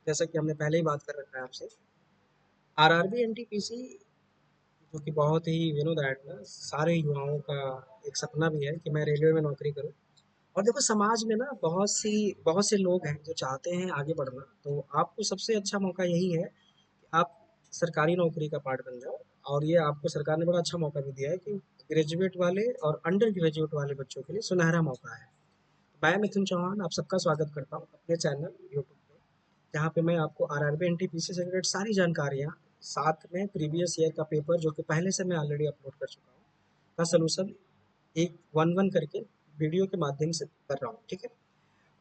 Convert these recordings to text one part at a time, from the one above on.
जैसा कि हमने पहले ही बात कर रखा है आपसे, आरआरबी एनटीपीसी जो कि बहुत ही दैट ना सारे युवाओं का एक सपना भी है कि मैं रेलवे में नौकरी करूं। और देखो समाज में ना बहुत से लोग हैं जो चाहते हैं आगे बढ़ना, तो आपको सबसे अच्छा मौका यही है कि आप सरकारी नौकरी का पार्ट बन जाओ। और ये आपको सरकार ने बड़ा अच्छा मौका भी दिया है कि ग्रेजुएट वाले और अंडर ग्रेजुएट वाले बच्चों के लिए सुनहरा मौका है। मैं मिथुन चौहान आप सबका स्वागत करता हूँ अपने चैनल यूट्यूब पे, जहाँ पे मैं आपको आरआरबी एनटीपीसी से रिलेटेड सारी जानकारियाँ, साथ में प्रीवियस ईयर का पेपर जो कि पहले से मैं ऑलरेडी अपलोड कर चुका हूँ, का सलूशन एक वन वन करके वीडियो के माध्यम से कर रहा हूँ। ठीक है।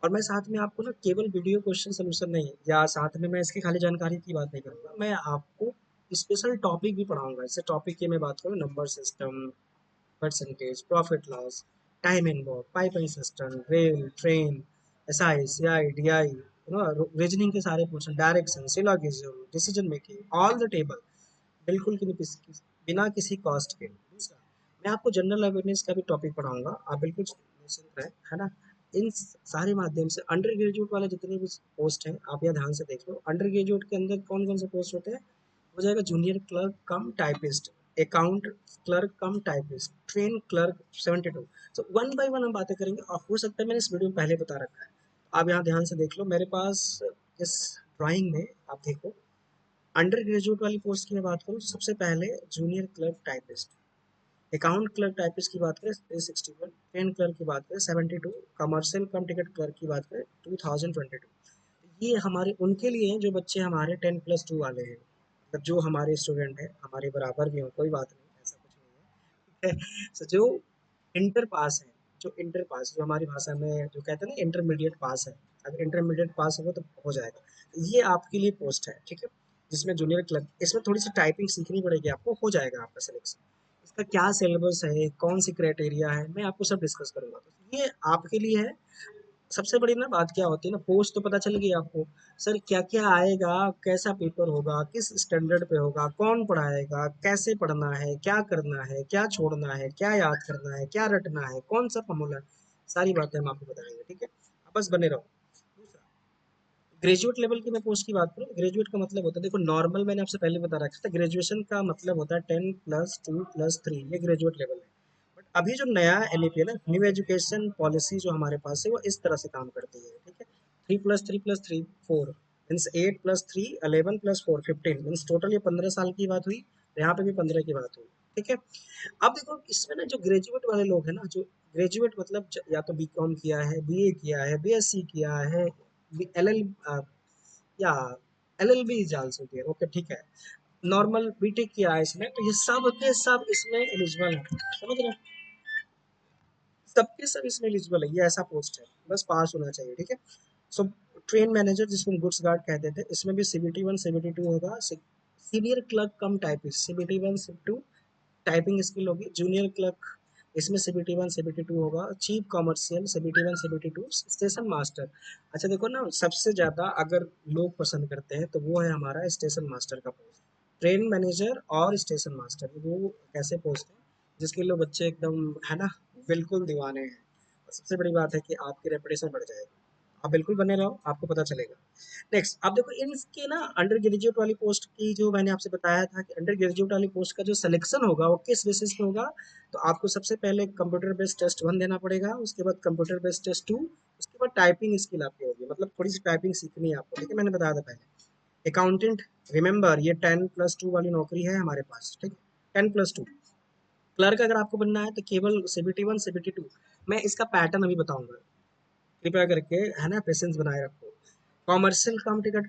और मैं साथ में आपको ना केवल वीडियो क्वेश्चन सलूशन नहीं, या साथ में मैं इसकी खाली जानकारी की बात नहीं करूँगा, मैं आपको स्पेशल टॉपिक भी पढ़ाऊंगा। जैसे टॉपिक की मैं बात करूँ, number system, percentage, profit loss, time involve, piping system, rail, train, SI, CI, DI, reasoning के सारे question, direction, syllogism, decision making, all the table, बिल्कुल कि बिना किसी कॉस्ट के। दूसरा, मैं आपको जनरल अवेयरनेस का भी टॉपिक पढ़ाऊंगा, आप बिल्कुल निश्चिंत रहें, है ना। इन सारे माध्यम से अंडर ग्रेजुएट वाले जितने भी पोस्ट हैं आप यहाँ ध्यान से देख लो। अंडर ग्रेजुएट के अंदर कौन कौन से पोस्ट होते हैं, हो जाएगा जूनियर क्लर्क कम टाइपिस्ट, अकाउंट क्लर्क कम टाइपिस्ट, ट्रेन क्लर्क 72। तो वन बाय वन हम बातें करेंगे, और हो सकता है मैंने इस वीडियो में पहले बता रखा है, आप यहाँ ध्यान से देख लो। मेरे पास इस ड्राइंग में आप देखो, अंडर ग्रेजुएट वाली पोस्ट की मैं बात करूँ, सबसे पहले junior clerk typist, account clerk typist की बात करें 361, ट्रेन क्लर्क की बात करें 72, कमर्शियल कम टिकट क्लर्क की बात करें 2022। ये हमारे उनके लिए हैं जो बच्चे हमारे 10+2 वाले हैं, मतलब जो हमारे स्टूडेंट हैं, हमारे बराबर भी हो, कोई बात नहीं, ऐसा कुछ नहीं है, ठीक है। So, जो इंटर पास है, जो इंटर पास, जो हमारी भाषा में जो कहते हैं ना इंटरमीडिएट पास है, अगर इंटरमीडिएट पास हो तो हो जाएगा। ये आपके लिए पोस्ट है, ठीक है, जिसमें जूनियर क्लर्क, इसमें थोड़ी सी टाइपिंग सीखनी पड़ेगी आपको, हो जाएगा आपका सिलेक्शन। इसका क्या सिलेबस है, कौन सी क्राइटेरिया है, मैं आपको सब डिस्कस करूंगा, तो ये आपके लिए है। सबसे बड़ी ना बात क्या होती है ना, पोस्ट तो पता चल गई आपको, सर क्या क्या आएगा, कैसा पेपर होगा, किस स्टैंडर्ड पे होगा, कौन पढ़ाएगा, कैसे पढ़ना है, क्या करना है, क्या छोड़ना है, क्या याद करना है, क्या रटना है, कौन सा फॉर्मूला, सारी बातें हम आपको बताएंगे, ठीक है। आप बस बने रहो। दूसरा, ग्रेजुएट लेवल की मैं पोस्ट की बात करूँ, ग्रेजुएट का मतलब होता है, देखो नॉर्मल मैंने आपसे पहले बता रखा था, ग्रेजुएशन का मतलब होता है 10+2+3, ये ग्रेजुएट लेवल है। बट अभी जो नया एनईपी है ना, न्यू एजुकेशन पॉलिसी जो हमारे पास है, वो इस तरह से काम करती है, ठीक है। 3+3+3 4 मीन्स 8+3 11+4 15, मीन्स टोटल ये 15 साल की बात हुई, यहाँ पे भी 15 की बात हुई, ठीक है। अब देखो इसमें ना जो ग्रेजुएट वाले लोग हैं ना, जो ग्रेजुएट मतलब या तो बीकॉम किया है, बीए किया है, बीएससी किया है, एलएल या एलएलबी जान सकती है, ओके ठीक है, नॉर्मल बीटेक किया है इसमें, तो ये सब के सब इसमें एलिजिबल है, समझ रहे हैं, सबके सब इसमें एलिजिबल है, ये ऐसा पोस्ट है, बस पास होना चाहिए, ठीक है। सो ट्रेन मैनेजर जिसको गुड्स गार्ड कहते थे, इसमें भी CBT 1 CBT 2 होगा, सीनियर क्लर्क कम typist CBT 1 CBT 2 typing skill होगी, जूनियर क्लर्क इसमें CBT 1 CBT 2 होगा, chief commercial CBT 1 CBT 2, station master. अच्छा देखो ना, सबसे ज़्यादा अगर लोग पसंद करते हैं तो वो है हमारा स्टेशन मास्टर का पोस्ट। ट्रेन मैनेजर और स्टेशन मास्टर वो कैसे पोस्ट हैं जिसके लिए बच्चे एकदम, है ना, बिल्कुल दीवाने हैं। और सबसे बड़ी बात है कि आपकी रेपुटेशन बढ़ जाएगी, आप बिल्कुल बने रहो, आपको पता चलेगा। नेक्स्ट, आप देखो इनके ना अंडर ग्रेजुएट वाली पोस्ट की, जो मैंने आपसे बताया था कि अंडर ग्रेजुएट वाली पोस्ट का जो सिलेक्शन होगा वो किस बेसिस पे होगा, तो आपको सबसे पहले कंप्यूटर बेस्ड टेस्ट 1 देना पड़ेगा, उसके बाद कंप्यूटर बेस्ड टेस्ट 2, उसके बाद टाइपिंग स्किल आपकी होगी, मतलब थोड़ी सी टाइपिंग सीखनी है आपको, ठीक है, मैंने बताया था पहले। अकाउंटेंट, रिमेंबर ये 10+2 वाली नौकरी है हमारे पास, ठीक है, 10+2। क्लर्क अगर आपको बनना है तो केवल CBT 1 CBT 2, मैं इसका पैटर्न अभी बताऊंगा, कृपया करके, है ना, पेशेंस बनाए रखो। कॉमर्शियल कम टिकट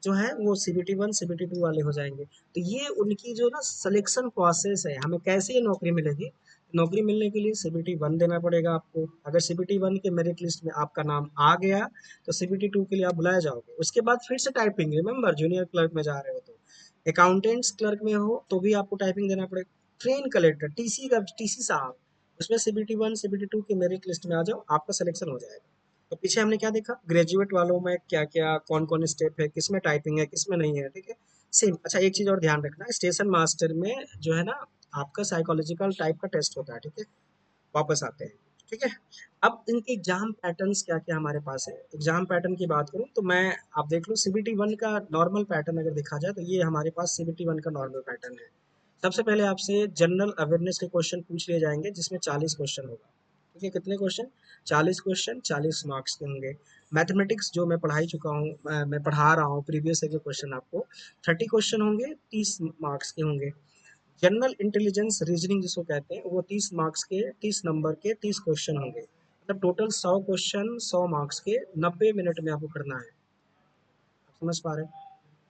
जो है वो CBT 1 CBT 2 वाले हो जाएंगे। तो ये उनकी जो ना सिलेक्शन प्रोसेस है, हमें कैसे ये नौकरी मिलेगी। नौकरी मिलने के लिए CBT 1 देना पड़ेगा आपको, अगर CBT 1 के मेरिट लिस्ट में आपका नाम आ गया तो CBT 2 के लिए आप बुलाए जाओगे। उसके बाद फिर से टाइपिंग, रिमेंबर जूनियर क्लर्क में जा रहे हो तो, अकाउंटेंट्स क्लर्क में हो तो भी आपको टाइपिंग देना पड़ेगा। ट्रेन कलेक्टर TC का TC साहब, उसमें CBT 1 CBT 2 के मेरिट लिस्ट में आ जाओ, आपका सिलेक्शन हो जाएगा। तो पीछे हमने क्या देखा, ग्रेजुएट वालों में क्या क्या कौन कौन स्टेप है, किस में टाइपिंग है, किस में नहीं है, ठीक है, सेम। अच्छा एक चीज़ और ध्यान रखना, स्टेशन मास्टर में जो है ना, आपका साइकोलॉजिकल टाइप का टेस्ट होता है, ठीक है। वापस आते हैं, ठीक है। अब इनके एग्जाम पैटर्न्स क्या क्या हमारे पास है। एग्जाम पैटर्न की बात करूं तो मैं, आप देख लो सीबीटी वन का नॉर्मल पैटर्न अगर देखा जाए तो ये हमारे पास सीबीटी वन का नॉर्मल पैटर्न है। सबसे पहले आपसे जनरल अवेयरनेस के क्वेश्चन पूछ लिए जाएंगे जिसमें 40 क्वेश्चन होगा। ठीक है, कितने क्वेश्चन? 40 क्वेश्चन, 40 मार्क्स के होंगे। मैथमेटिक्स जो मैं पढ़ा ही चुका हूँ, मैं पढ़ा रहा हूँ प्रीवियस ईयर के क्वेश्चन आपको, 30 क्वेश्चन होंगे, 30 मार्क्स के होंगे। जनरल इंटेलिजेंस रीजनिंग जिसको कहते हैं वो 30 मार्क्स के, 30 नंबर के 30 क्वेश्चन होंगे। मतलब टोटल 100 क्वेश्चन 100 मार्क्स के 90 मिनट में आपको करना है। आप समझ पा रहे हैं?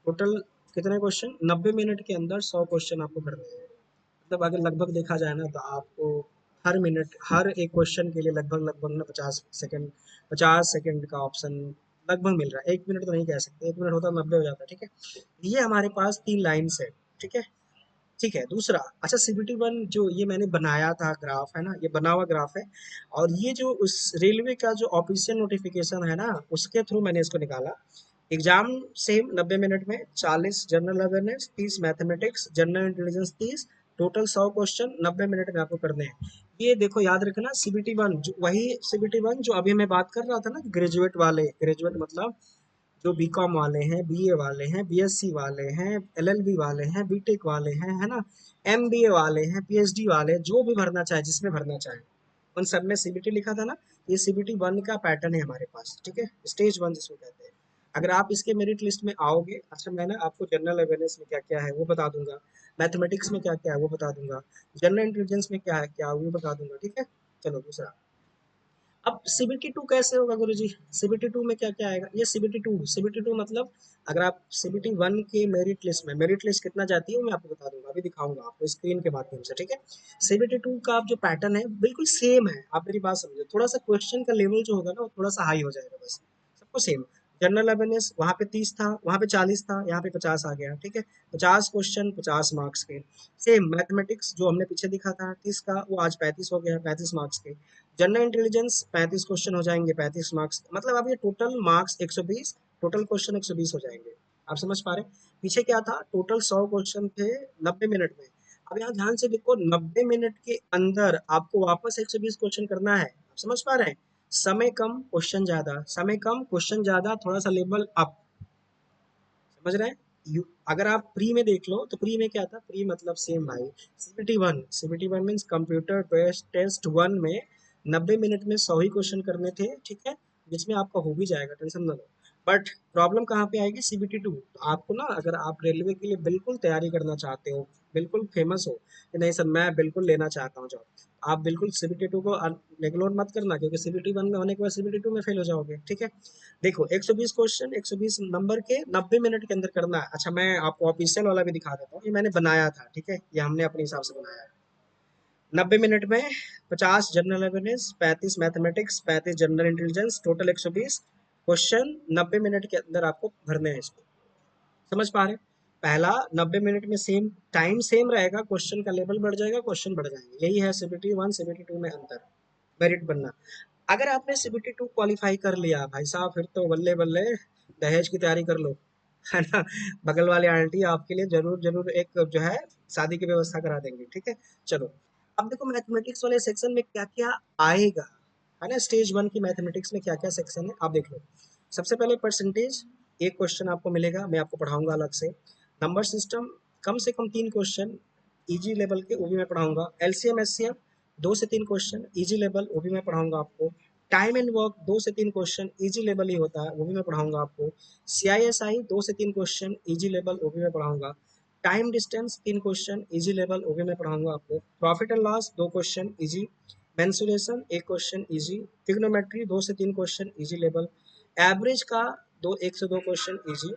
टोटल कितने क्वेश्चन? 90 मिनट के अंदर 100 क्वेश्चन आपको करने हैं। मतलब अगर लगभग देखा जाए ना तो आपको हर मिनट, हर एक क्वेश्चन के लिए लगभग लगभग ना 50 सेकंड, 50 सेकंड का ऑप्शन लगभग मिल रहा है। 1 मिनट तो नहीं कह सकते, 1 मिनट होता 90 हो जाता है। ठीक है, ये हमारे पास 3 लाइन्स है। ठीक है, ठीक है। दूसरा, अच्छा सीबीटी वन जो ये मैंने बनाया था ग्राफ है ना, ये बना हुआ ग्राफ है, और ये जो उस रेलवे का जो ऑफिशियल नोटिफिकेशन है ना उसके थ्रू मैंने इसको निकाला। एग्जाम सेम 90 मिनट में, 40 general awareness, 30 mathematics, general intelligence 30, total 100 question 90 minute में आपको करने हैं। ये देखो याद रखना, सीबीटी वन वही सीबीटी वन जो अभी मैं बात कर रहा था ना, ग्रेजुएट वाले, ग्रेजुएट मतलब जो बीकॉम वाले हैं, बीए वाले हैं, बीएससी वाले हैं, एलएलबी वाले हैं, बीटेक वाले हैं, है ना, एमबीए वाले हैं, पीएचडी वाले, जो भी भरना चाहे, जिसमें भरना चाहे, उन सब में सीबीटी लिखा था ना। ये सीबीटी वन का पैटर्न है हमारे पास। ठीक है, स्टेज वन जिसको कहते हैं। अगर आप इसके मेरिट लिस्ट में आओगे, अच्छा मैं ना आपको जनरल अवेयरनेस में क्या क्या है वो बता दूंगा, मैथमेटिक्स में क्या क्या है वो बता दूंगा, जनरल इंटेलिजेंस में क्या है क्या वो बता दूंगा। ठीक है, चलो दूसरा। अब सीबीटी टू कैसे होगा गुरुजी? सीबीटी टू में क्या क्या आएगा? ये सीबीटी टू मतलब, अगर आप सीबीटी वन के मेरिट लिस्ट में, मेरिट लिस्ट कितना जाती है वो मैं आपको बता दूंगा, अभी दिखाऊंगा आपको स्क्रीन के माध्यम से। ठीक है, सीबीटी टू का आप जो पैटर्न है बिल्कुल सेम है। आप मेरी बात समझो, थोड़ा सा क्वेश्चन का लेवल जो होगा ना वो थोड़ा सा हाई हो जाएगा, बस सबको सेम। जनरल अवेयरनेस वहाँ पे 30 था, वहाँ पे 40 था, यहाँ पे 50 आ गया। ठीक है, 50 क्वेश्चन 50 मार्क्स के। सेम मैथमेटिक्स जो हमने पीछे दिखा था 30 का, वो आज 35 हो गया, 35 मार्क्स के। जनरल इंटेलिजेंस 35 क्वेश्चन हो जाएंगे, 35 मार्क्स, मतलब अब ये टोटल मार्क्स 120, टोटल क्वेश्चन 120 हो जाएंगे। आप समझ पा रहे हैं? पीछे क्या था, टोटल 100 क्वेश्चन थे 90 मिनट में। अब यहाँ ध्यान से देखो, 90 मिनट के अंदर आपको वापस 120 क्वेश्चन करना है। आप समझ पा रहे हैं? समय कम क्वेश्चन ज्यादा, समय कम क्वेश्चन ज्यादा, थोड़ा सा लेवल अप। समझ रहे हैं? अगर आप प्री में देख लो तो प्री में क्या था, प्री मतलब सेम भाई। CBT one means computer based test one में 90 मिनट में 100 ही क्वेश्चन करने थे। ठीक है, जिसमें आपका हो भी जाएगा, टेंशन ना लो। बट प्रॉब्लम कहाँ पे आएगी, सीबीटी टू। तो आपको ना, अगर आप रेलवे के लिए बिल्कुल तैयारी करना चाहते हो, बिल्कुल फेमस हो कि नहीं सर मैं बिल्कुल लेना चाहता हूँ जॉब, आप बिल्कुल सीबीटी टू को नेग्लेक्ट मत करना, क्योंकि सीबीटी वन में होने के बाद सीबीटी टू में फेल हो जाओगे। ठीक है, देखो 120 क्वेश्चन 120 नंबर के 90 मिनट के अंदर करना है। अच्छा मैं आपको ऑफिशियल वाला भी दिखा देता हूँ, ये मैंने बनाया था। ठीक है, ये हमने अपने हिसाब से बनाया है। 90 मिनट में 50 general awareness, 35 mathematics, 35 general intelligence, total 120 question 90 minute के अंदर आपको भरने हैं इसको। समझ पा रहे हैं? पहला 90 मिनट में सेम टाइम सेम रहेगा, क्वेश्चन का लेवल बढ़ जाएगा, क्वेश्चन बढ़ जाएंगे। यही है सीबीटी वन सीबीटी टू में अंतर, मेरिट बनना। अगर आपने सीबीटी टू क्वालिफाई कर लिया भाई साहब, फिर तो बल्ले बल्ले, दहेज की तैयारी कर लो, है ना। बगल वाले आंटी आपके लिए जरूर जरूर एक जो है शादी की व्यवस्था करा देंगे। ठीक है, चलो। अब देखो मैथमेटिक्स वाले सेक्शन में क्या क्या आएगा, है ना। स्टेज वन की मैथमेटिक्स में क्या क्या सेक्शन है आप देख लो। सबसे पहले परसेंटेज, एक क्वेश्चन आपको मिलेगा, मैं आपको पढ़ाऊंगा अलग से। नंबर सिस्टम, कम से कम 3 क्वेश्चन इजी लेवल के, वो भी मैं पढ़ाऊंगा। एलसीएम एचसीएफ 2 से 3 क्वेश्चन इजी लेवल, वो भी मैं पढ़ाऊंगा आपको। टाइम एंड वर्क 2 से 3 क्वेश्चन इजी लेवल ही होता है, वो भी मैं पढ़ाऊंगा आपको। सीआईएसआई 2 से 3 क्वेश्चन इजी लेवल, वो भी मैं पढ़ाऊंगा। Time distance 3 question easy level, वो भी मैं पढ़ाऊंगा आपको। Profit and loss 2 question easy. Mensuration 1 question easy. Trigonometry 2 से 3 क्वेश्चन इजी लेवल। एवरेज का 1 से 2 question easy.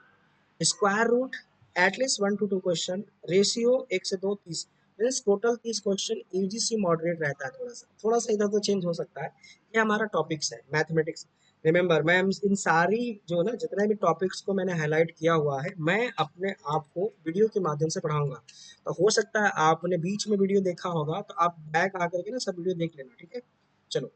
Square root at least 1 to 2 question. Ratio 1 से 2 30, मीन्स टोटल 30 क्वेश्चन ईजी सी मॉडरेट रहता है। थोड़ा सा इधर तो चेंज हो सकता है। ये हमारा टॉपिक्स है मैथमेटिक्स। रिमेंबर, मैं इन सारी जो ना जितने भी टॉपिक्स को मैंने हाईलाइट किया हुआ है, मैं अपने आप को वीडियो के माध्यम से पढ़ाऊंगा। तो हो सकता है आपने बीच में वीडियो देखा होगा, तो आप बैक आकर के ना सब वीडियो देख लेना। ठीक है, चलो।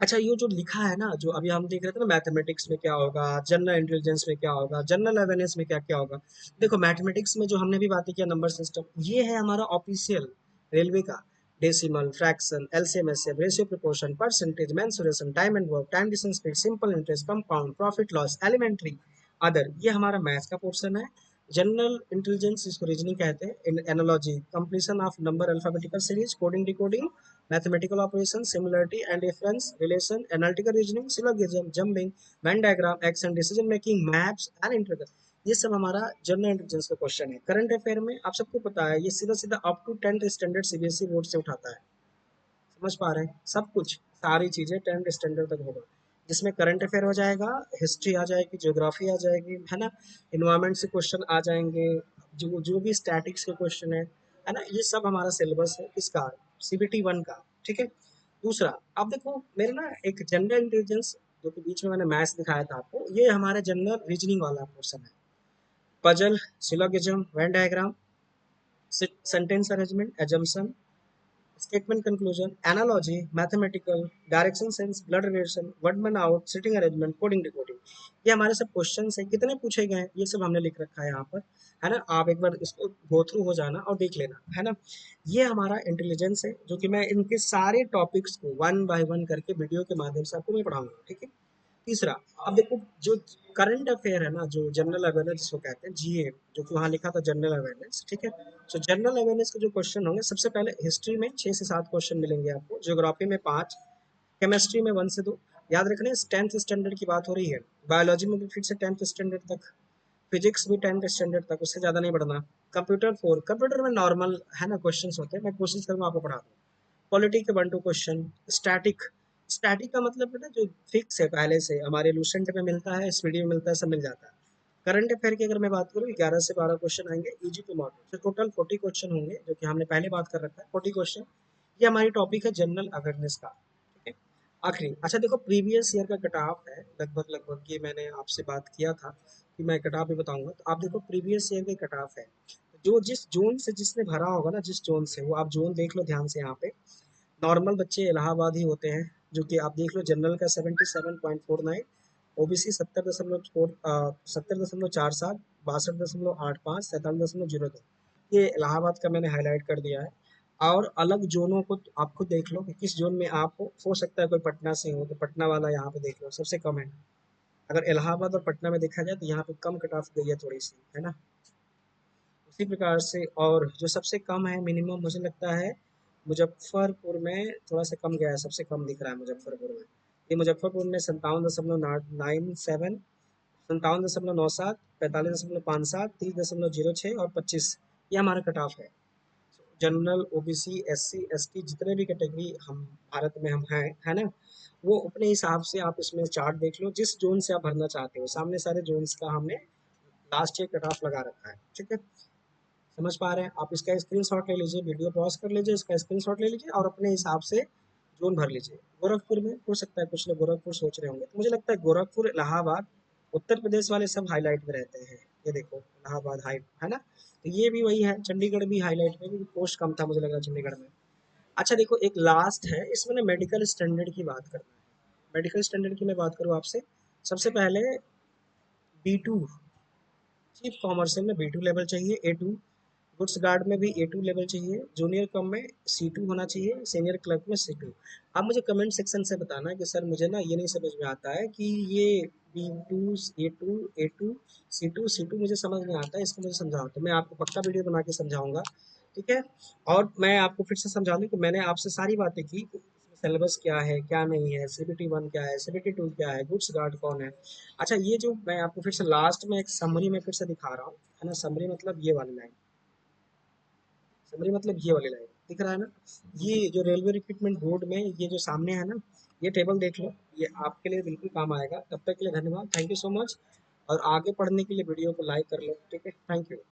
अच्छा ये जो लिखा है ना, जो अभी हम देख रहे थे ना, मैथमेटिक्स में क्या होगा, जनरल इंटेलिजेंस में क्या होगा, जनरल अवेयरनेस में क्या क्या होगा। देखो मैथमेटिक्स में जो हमने भी बातें किया, नंबर सिस्टम, ये है हमारा ऑफिशियल रेलवे का। Decimal, fraction, LCM, HCF, ratio, proportion, percentage, mensuration, time and work, time distance speed, simple interest, compound, profit loss, elementary, other, ये हमारा मैथ्स का पोर्शन है। जनरल इंटेलिजेंस इसको रीजनिंग कहते हैं। Analogy, completion of number alphabetical series, coding decoding, mathematical operation, similarity and difference, relation, analytical reasoning, syllogism, jumping, Venn diagram, action, decision making, maps and integral, ये सब हमारा general intelligence का question है। Current affair में आप सबको पता है ये सीधा सीधा up to 10th standard CBSE board से उठाता है। समझ पा रहे हैं, सब कुछ सारी चीजें 10th स्टैंडर्ड तक होगा, जिसमें करंट अफेयर हो जाएगा, हिस्ट्री आ जाएगी, ज्योग्राफी आ जाएगी, है ना, इन्वायरमेंट से क्वेश्चन आ जाएंगे, जो जो भी स्टैटिक्स के क्वेश्चन है ना, ये सब हमारा सिलेबस है इसका, सीबीटी 1 का। ठीक है। दूसरा, अब देखो मेरे ना एक जनरल इंटेलिजेंस, जो कि बीच में मैंने मैथ्स दिखाया था आपको, ये हमारे जनरल रीजनिंग वाला पोर्शन है। Puzzle, syllogism, Venn diagram, sentence arrangement, assumption, statement conclusion, analogy, mathematical, direction sense, blood relation, word man out, sitting arrangement, coding decoding, ये हमारे सब क्वेश्चन है। कितने पूछे गए हैं ये सब हमने लिख रखा है यहाँ पर, है ना, आप एक बार इसको गो थ्रू हो जाना और देख लेना, है ना। ये हमारा इंटेलिजेंस है, जो कि मैं इनके सारे टॉपिक्स को वन बाय वन करके वीडियो के माध्यम से आपको मैं पढ़ाऊंगा। ठीक है। तीसरा, अब देखो जो करंट अफेयर है ना, जो जनरल अवेयरनेस जिसको कहते हैं, जीए, जो कि वहाँ लिखा था जनरल अवेयरनेस। ठीक है। सो जनरल अवेयरनेस के जो क्वेश्चन होंगे, सबसे पहले हिस्ट्री में 6 से 7 क्वेश्चन मिलेंगे आपको, ज्योग्राफी में 5, केमिस्ट्री में 1 से 2, याद रखना 10th स्टैंडर्ड की बात हो रही है। बायोलॉजी में भी फिर से 10th स्टैंडर्ड तक, फिजिक्स भी 10th स्टैंडर्ड तक, उससे ज़्यादा नहीं पढ़ना। कंप्यूटर 4, कंप्यूटर में नॉर्मल है ना क्वेश्चन होते हैं, मैं कोशिश करूँगा आपको पढ़ा दूँ। पॉलिटी के 1-2 क्वेश्चन, स्टैटिक, स्टैटिक का मतलब है ना जो फिक्स है पहले से, हमारे लूसेंट में मिलता है, एसपीडी में मिलता है, सब मिल जाता है। करंट अफेयर की अगर मैं बात करूँ, 11 से 12 क्वेश्चन आएंगे, इजी टू मॉडरेट, तो टोटल 40 क्वेश्चन होंगे, जो कि हमने पहले बात कर रखा है, 40 क्वेश्चन। ये हमारी टॉपिक है जनरल अवेयरनेस का। ठीक है। आखिरी, अच्छा देखो प्रीवियस ईयर का कट ऑफ है लगभग लगभग, ये मैंने आपसे बात किया था कि मैं कट ऑफ भी बताऊंगा, तो आप देखो प्रीवियस ईयर के कट ऑफ है, जो जिस जोन से जिसने भरा होगा ना, जिस जोन से, वो आप जोन देख लो ध्यान से यहाँ पे। नॉर्मल बच्चे इलाहाबाद ही होते हैं, जो कि आप देख लो, जनरल का 77.49, ओबीसी 70.47, 62.85, 43.02, ये इलाहाबाद का मैंने हाईलाइट कर दिया है। और अलग जोनों को तो आप खुद देख लो कि किस जोन में आप हो सकता है कोई पटना से हो, तो पटना वाला यहाँ पे देख लो सबसे कम है। अगर इलाहाबाद और पटना में देखा जाए तो यहाँ पे कम कट ऑफ गई है थोड़ी सी, है ना। उसी प्रकार से, और जो सबसे कम है मिनिमम, मुझे लगता है मुजफ्फरपुर में थोड़ा सा कम गया है, सबसे कम दिख रहा है मुजफ्फरपुर में। ये मुजफ्फरपुर में 57.97, 57.97, 45.57, 30.06 और 25, ये हमारा कट ऑफ है। जनरल, ओबीसी, एससी, एसटी, जितने भी कैटेगरी हम भारत में हम हैं, है ना, वो अपने हिसाब से आप इसमें चार्ट देख लो, जिस जोन से आप भरना चाहते हो, सामने सारे जोन्स का हमने लास्ट ईयर कट ऑफ लगा रखा है। ठीक है। समझ पा रहे हैं, आप इसका स्क्रीनशॉट ले लीजिए, वीडियो पॉज कर लीजिए, इसका स्क्रीनशॉट ले लीजिए और अपने हिसाब से जोन भर लीजिए। गोरखपुर में हो सकता है कुछ लोग गोरखपुर सोच रहे होंगे, तो मुझे लगता है गोरखपुर, इलाहाबाद, उत्तर प्रदेश वाले सब हाईलाइट में रहते हैं। ये देखो इलाहाबाद हाई, है ना, तो ये भी वही है, चंडीगढ़ भी हाईलाइट में, क्योंकि पोस्ट कम था मुझे लग रहा है चंडीगढ़ में। अच्छा देखो एक लास्ट है, इसमें ना मेडिकल स्टैंडर्ड की बात करना है। मेडिकल स्टैंडर्ड की मैं बात करूँ आपसे, सबसे पहले B2, चीफ कॉमर्शियल में B2 लेवल चाहिए, A2, गुड्स गार्ड में भी A2 लेवल चाहिए, जूनियर कम में C2 होना चाहिए, सीनियर क्लर्क में C2। आप मुझे कमेंट सेक्शन से बताना कि सर मुझे ना ये नहीं समझ में आता है कि ये B2, A2, A2, C2 मुझे समझ नहीं आता है, इसको मुझे समझाओ, तो मैं आपको पक्का वीडियो बना के समझाऊंगा। ठीक है। और मैं आपको फिर से समझा दूं कि मैंने आपसे सारी बातें की, सिलेबस क्या है क्या नहीं है, CBT 1 क्या है, CBT 2 क्या है, गुड्स गार्ड कौन है। अच्छा ये जो मैं आपको फिर से लास्ट में एक समरी में फिर से दिखा रहा हूँ, है ना, समरी मतलब ये वाली लाइन, समरी मतलब ये वाली लाइन दिख रहा है ना, ये जो रेलवे रिक्रूटमेंट बोर्ड में ये जो सामने है ना, ये टेबल देख लो, ये आपके लिए बिल्कुल काम आएगा। तब तक के लिए धन्यवाद, थैंक यू सो मच, और आगे पढ़ने के लिए वीडियो को लाइक कर लो। ठीक है, थैंक यू।